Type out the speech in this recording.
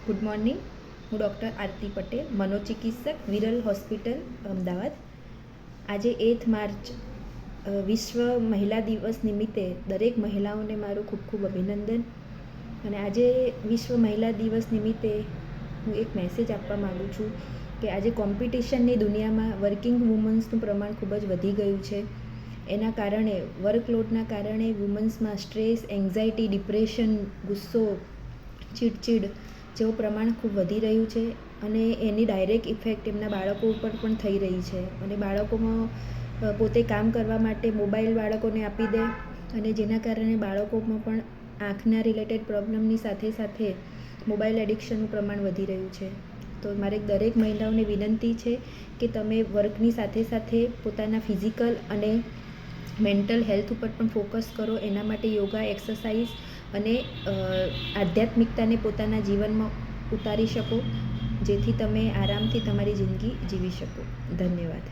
Good morning. હું doctor આરતી Patel, મનોચિકિત્સક, Viral hospital, Ahmedabad. આજે 8 March વિશ્વ મહિલા દિવસ નિમિત્તે દરેક મહિલાઓને મારું ખૂબ ખૂબ અભિનંદન. અને આજે વિશ્વ મહિલા દિવસ નિમિત્તે હું એક મેસેજ આપવા માગું છું કે આજે કોમ્પિટિશનની દુનિયામાં વર્કિંગ વુમન્સનું પ્રમાણ ખૂબ જ વધી ગયું છે. એના કારણે વર્કલોડના કારણે વુમન્સમાં સ્ટ્રેસ, એન્ઝાયટી, ડિપ્રેશન, ગુસ્સો, ચીડચીડ જેવું પ્રમાણ ખૂબ વધી રહ્યું છે અને એની ડાયરેક્ટ ઇફેક્ટ એમના બાળકો ઉપર પણ થઈ રહી છે. અને બાળકોમાં પોતે કામ કરવા માટે મોબાઈલ બાળકોને આપી દે અને જેના કારણે બાળકોમાં પણ આંખના રિલેટેડ પ્રોબ્લેમની સાથે સાથે મોબાઈલ એડિક્શનનું પ્રમાણ વધી રહ્યું છે. તો મારે દરેક મહિલાઓને વિનંતી છે કે તમે વર્કની સાથે સાથે પોતાના ફિઝિકલ અને મેન્ટલ હેલ્થ ઉપર પણ ફોકસ કરો. એના માટે યોગા, એક્સરસાઇઝ અને આધ્યાત્મિકતાને પોતાના જીવનમાં ઉતારી શકો, જેથી તમે આરામથી તમારી જિંદગી જીવી શકો. ધન્યવાદ.